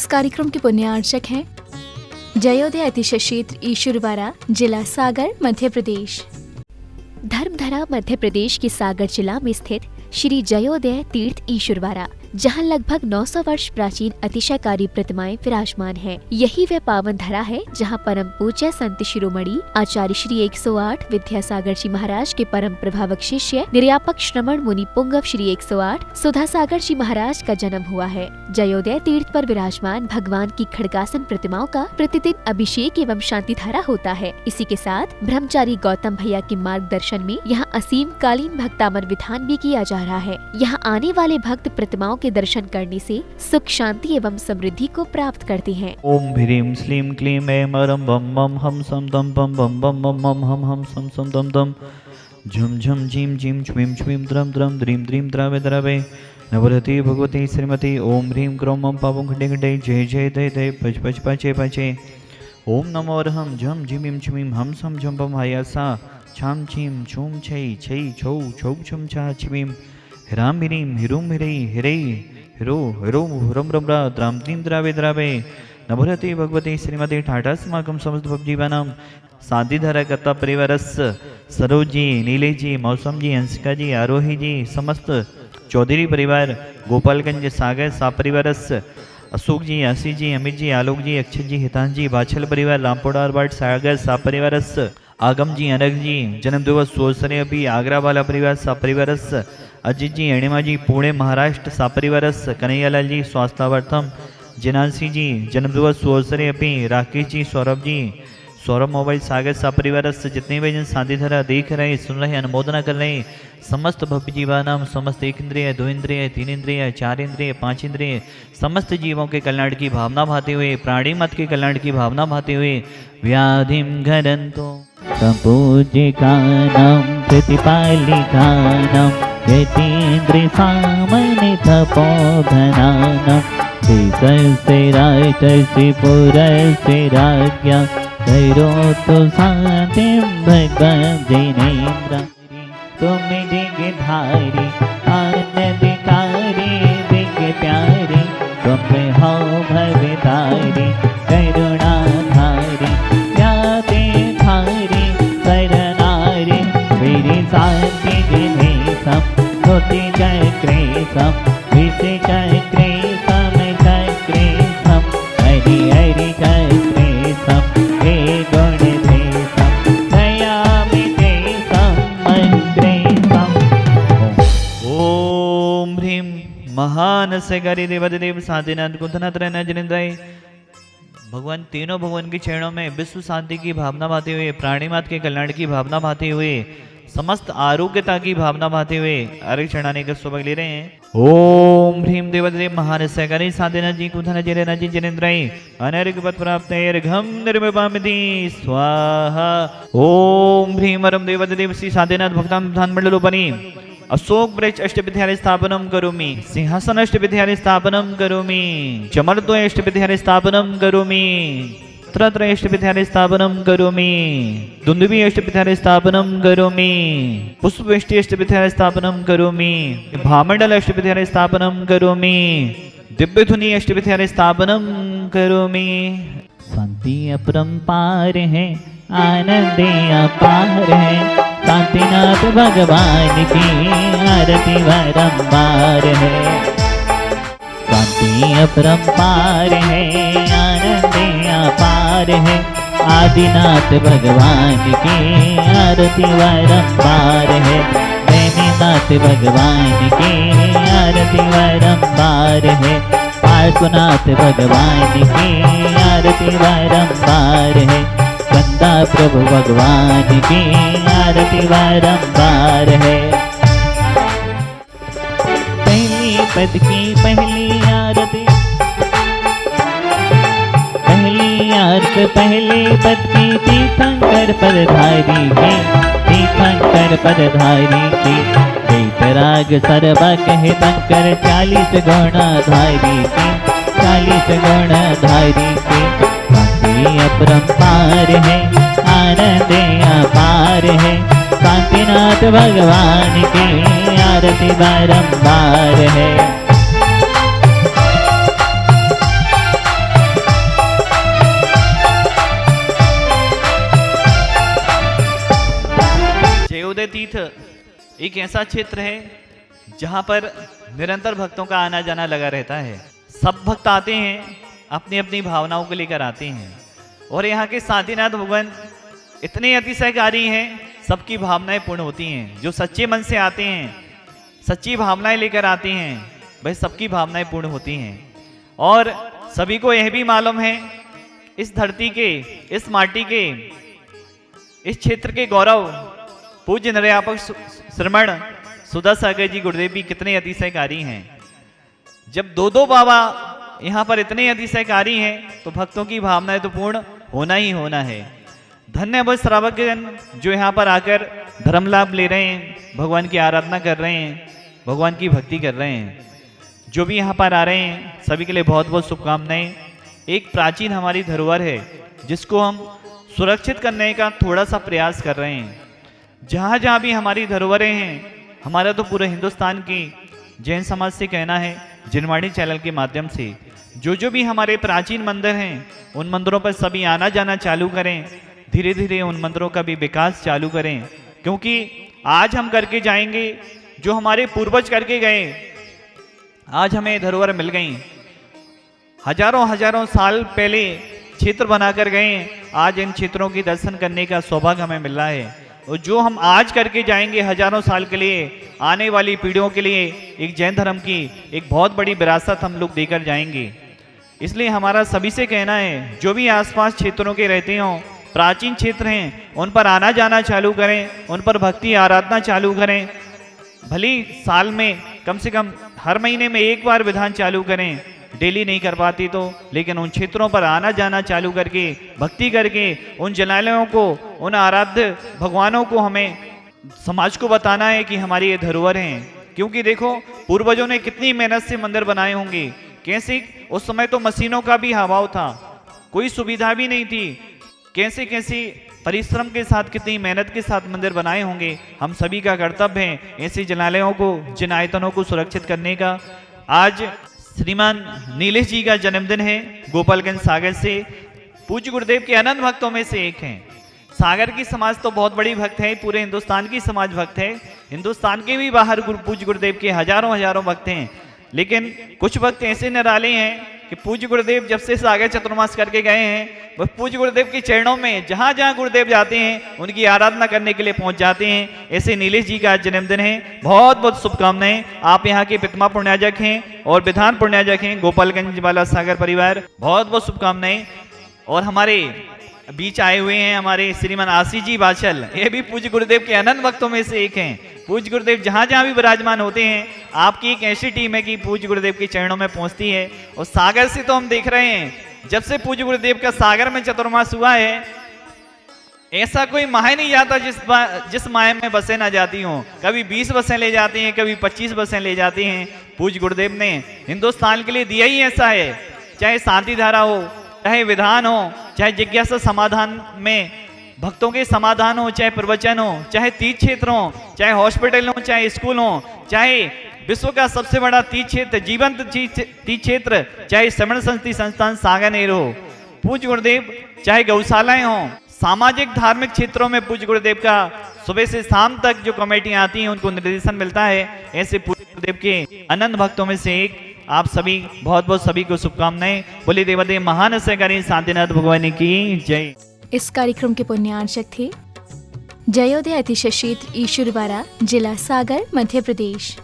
इस कार्यक्रम के पुण्यार्चक हैं जयोदय अतिशय क्षेत्र ईश्वरवाड़ा, जिला सागर, मध्य प्रदेश। धर्मधरा मध्य प्रदेश के सागर जिला में स्थित श्री जयोदय तीर्थ ईश्वरवाड़ा, जहां लगभग 900 वर्ष प्राचीन अतिशयकारी प्रतिमाएं विराजमान हैं। यही वह पावन धरा है जहां परम पूज्य संत शिरोमणि आचार्य श्री 108 विद्यासागर जी महाराज के परम प्रभावक शिष्य निर्यापक श्रमण मुनि पुंगव श्री 108 सुधासागर जी महाराज का जन्म हुआ है। जयोदय तीर्थ पर विराजमान भगवान की खड़गासन प्रतिमाओं का प्रतिदिन अभिषेक एवं शांति धारा होता है। इसी के साथ ब्रह्मचारी गौतम भैया के मार्गदर्शन में यहाँ असीम कालीन भक्तामर विधान भी किया जा रहा है। यहाँ आने वाले भक्त प्रतिमाओं के दर्शन करने से सुख, शांति एवं समृद्धि को प्राप्त करते हैं। ओम ह्रीं श्लीं क्लीं ऐं मरं बम बम हम सम दम बम बम बम बम बम हम सम सम दम दम झुम झुम झीम झीम छ्वीं छ्वीं द्रम द्रम द्रीं द्रीं द्रावे द्रावे नवरति भगवती श्रीमती। ओम ह्रीं क्रों मम पावं खंडे खंडे जय जय दय दय पच पच पचे पचे। ओम नमो अरहं झम झिमीं छ्वीं हम सम झम बम हायासा छाम छीम छूम छै छै छौ छौ छुम छा छ्वीं ह्रां ह्रीं हिरुं हिरै हिरै हिरो हिरो ह्रम रम रा द्राम द्रीं द्रावे द्रावे नभरति भगवती श्रीमती ठाठा समागम समस्त भक्तजीवानां साधिधरा कथा परिवारस्य सरोज जी, नीलेश जी, मौसम जी, हंसिका जी, आरोही जी, समस्त चौधरी परिवार गोपालगंज सागर सा परिवारस्य अशोक जी, आशीष जी, अमित जी, आलोक जी, अक्षत जी, हितांश जी, बाछल परिवार रामपुरा बाट सागर सा परिवारस्य आगम जी, अनग जी, जन्म दिवस सोसरे अभी आगरा वाला परिवार सा परिवारस्य अजित जी, अणिमा जी, पुणे महाराष्ट्र सा परिवारस्य कन्हैयालाल जी, स्वास्थ्यार्थम जिनांसी जी, जन्म दिवस सोसरे अभी राकेश जी, सौरभ जी, सौरभ मोबाइल सागर सा परिवारस्य जितने भी जन साधीधरा देख रहे, सुन रहे, अनुमोदना कर रहे, समस्त भव्य जीवानाम समस्त एक इंद्रिय, दो इंद्रिय, तीन इंद्रिय, चार इंद्रिय, पांच इंद्रिय, समस्त जीवों के कल्याण की भावना भाते हुए, प्राणी मत के कल्याण की भावना भाते हुए व्याधिम घरंतो पूजिकानां प्रतिपालिकानां यतीन्द्रि सामनि तपोधनानां देशस्य राजस्य पुरस्य राज्ञा करोतु शान्तिं भगवद्जिनेन्द्र। तुम दिग्धारी आनंदकारी दिग प्यारी तुम हो भवतारी करुणाधारी व्यापे धारी शरणारी वीर शांति जिनेशम स्तुति चक्रेशम विषय चक्रेशम चक्रेशम हरि हरि चक्रेशम हे गुण देशम दयामि देशम मंत्रेशम। ओम ह्रीं महान से गरी देवदेव साधिनाथ कुंथनाथ रहना जनिंद्राय। भगवान तीनों भगवान के चरणों में विश्व शांति की भावना भाते हुए, प्राणी मात के कल्याण की भावना भाते हुए, समस्त आरोग्यता की भावना भाते हुए अर्घ चढ़ाने का सौभाग्य ले रहे हैं। ओम ह्रीं देवदेव महान से गरी साधिनाथ जी कुंथनाथ जी रहना जी जनिंद्राय अनर्घ पद प्राप्त अर्घम निर्विपामिति स्वाहा। ओम ह्रीं परम देवदेव श्री साधिनाथ भक्तान विधान मंडल उपनी अशोक वृक्ष अष्टविद्यालय स्थापनम करोमि, सिंहासन अष्टविद्यालय स्थापनम करोमि, चमरद्वय अष्टविद्यालय स्थापनम करोमि, त्रय अष्टविद्यालय स्थापनम करोमि, दुंदुभि अष्टविद्यालय स्थापनम करोमि, पुष्पवृष्टि अष्टविद्यालय स्थापनम करोमि, भामंडल अष्टविद्यालय स्थापनम करोमि, दिव्यधुनि अष्टविद्यालय स्थापनम करोमि। शांति अपरंपार है, आनंद अपार है, शांतिनाथ भगवान की आरती बारंबार है। शांति अपरंपार है, आनंद अपार है, आदिनाथ भगवान की आरती बारंबार है। नैमिनाथ भगवान की आरती बारंबार है, पार्श्वनाथ भगवान की आरती बारंबार है, कंदा प्रभु भगवान की आरती बारंबार है। पहली पद की पहली आरती, पहली आरती पहले पद की तीर्थंकर पदधारी की, तीर्थंकर पदधारी की, तीर्थराग सर्वा कहे तंकर 40 गुणाधारी की, 40 गुणाधारी की। अपरंपार है, आनंद अपार है, शांतिनाथ भगवान की आरती बारंबार है। तीर्थ एक ऐसा क्षेत्र है जहाँ पर निरंतर भक्तों का आना जाना लगा रहता है। सब भक्त आते हैं, अपनी अपनी भावनाओं को लेकर आते हैं, और यहाँ के शांतिनाथ भगवान इतने अतिशयकारी हैं, सबकी भावनाएं पूर्ण होती हैं। जो सच्चे मन से आते हैं, सच्ची भावनाएं लेकर आते हैं, वह सबकी भावनाएं पूर्ण होती हैं। और सभी को यह भी मालूम है, इस धरती के, इस माटी के, इस क्षेत्र के गौरव पूज्य निर्यापक श्रमण सुधा सागर जी गुरुदेव भी कितने अतिशयकारी हैं। जब दो बाबा यहाँ पर इतने अतिशयकारी हैं तो भक्तों की भावनाएं तो पूर्ण होना ही होना है। धन्य वो श्रावकजन जो यहाँ पर आकर धर्म लाभ ले रहे हैं, भगवान की आराधना कर रहे हैं, भगवान की भक्ति कर रहे हैं। जो भी यहाँ पर आ रहे हैं सभी के लिए बहुत बहुत शुभकामनाएं। एक प्राचीन हमारी धरोहर है जिसको हम सुरक्षित करने का थोड़ा सा प्रयास कर रहे हैं। जहाँ जहाँ भी हमारी धरोहरें हैं, हमारा तो पूरे हिंदुस्तान की जैन समाज से कहना है, जिनवाणी चैनल के माध्यम से जो भी हमारे प्राचीन मंदिर हैं उन मंदिरों पर सभी आना जाना चालू करें। धीरे धीरे उन मंदिरों का भी विकास चालू करें, क्योंकि आज हम करके जाएंगे जो हमारे पूर्वज करके गए। आज हमें धरोहर मिल गई, हजारों हजारों साल पहले क्षेत्र बनाकर गए। आज इन क्षेत्रों की दर्शन करने का सौभाग्य हमें मिल रहा है, और जो हम आज करके जाएंगे हजारों साल के लिए, आने वाली पीढ़ियों के लिए एक जैन धर्म की एक बहुत बड़ी विरासत हम लोग देकर जाएंगे। इसलिए हमारा सभी से कहना है, जो भी आसपास क्षेत्रों के रहते हों, प्राचीन क्षेत्र हैं, उन पर आना जाना चालू करें, उन पर भक्ति आराधना चालू करें। भली साल में कम से कम हर महीने में एक बार विधान चालू करें, डेली नहीं कर पाती तो, लेकिन उन क्षेत्रों पर आना जाना चालू करके भक्ति करके उन जलालयों को, उन आराध्य भगवानों को हमें समाज को बताना है कि हमारी ये धरोहर हैं। क्योंकि देखो पूर्वजों ने कितनी मेहनत से मंदिर बनाए होंगे, कैसे उस समय तो मशीनों का भी अभाव था, कोई सुविधा भी नहीं थी, कैसे कैसे परिश्रम के साथ कितनी मेहनत के साथ मंदिर बनाए होंगे। हम सभी का कर्तव्य है ऐसे जलालयों को, जिन आयतनों को सुरक्षित करने का। आज श्रीमान नीलेश जी का जन्मदिन है, गोपालगंज सागर से। पूज्य गुरुदेव के अनंत भक्तों में से एक हैं। सागर की समाज तो बहुत बड़ी भक्त है, पूरे हिंदुस्तान की समाज भक्त है। हिंदुस्तान के भी बाहर पूज्य गुरुदेव के हजारों हजारों भक्त हैं, लेकिन कुछ भक्त ऐसे निराले हैं कि पूज्य गुरुदेव जब से सागर चतुर्मास करके गए हैं, वह पूज्य गुरुदेव के चरणों में जहां जहां गुरुदेव जाते हैं उनकी आराधना करने के लिए पहुंच जाते हैं। ऐसे नीलेश जी का जन्मदिन है, बहुत बहुत शुभकामनाएं। आप यहाँ के पितमा पुण्याजक हैं और विधान पुण्याजक हैं, गोपालगंज वाला सागर परिवार, बहुत बहुत शुभकामनाएं। और हमारे बीच आए हुए हैं हमारे श्रीमान आशीष जी बाछल, ये भी पूज्य गुरुदेव के अनंत भक्तों में से एक हैं। पूज्य गुरुदेव जहां जहां भी विराजमान होते हैं, आपकी एक ऐसी टीम है कि पूज्य गुरुदेव के चरणों में पहुंचती है। और सागर से तो हम देख रहे हैं, जब से पूज्य गुरुदेव का सागर में चतुर्मास हुआ है, ऐसा कोई माह नहीं जाता जिस माह में बसें ना जाती हों। कभी 20 बसें ले जाते हैं, कभी 25 बसें ले जाते हैं। पूज्य गुरुदेव ने हिंदुस्तान के लिए दिया ही ऐसा है, चाहे शांति धारा हो, चाहे विधान हो, चाहे जिज्ञासा समाधान में भक्तों के समाधान हो, चाहे प्रवचन हो, चाहे तीर्थ क्षेत्र हो, चाहे हॉस्पिटल हो, चाहे स्कूल हो, चाहे विश्व का सबसे बड़ा तीर्थ क्षेत्र, जीवंत तीर्थ क्षेत्र, चाहे श्रमण संस्कृति संस्थान सागर हो, पूज्य गुरुदेव, चाहे गौशालाएं हो, सामाजिक धार्मिक क्षेत्रों में पूज्य गुरुदेव का सुबह से शाम तक जो कमेटियां आती हैं उनको निर्देशन मिलता है। ऐसे पूज्य गुरुदेव के अनंत भक्तों में से एक आप सभी, बहुत बहुत सभी को शुभकामनाएं। बोले देवादेव महान सहकारी शांतिनाथ भगवान की जय। इस कार्यक्रम के पुण्यार्चक थे जयोदय अतिशय क्षेत्र ईश्वरवाड़ा, जिला सागर, मध्य प्रदेश।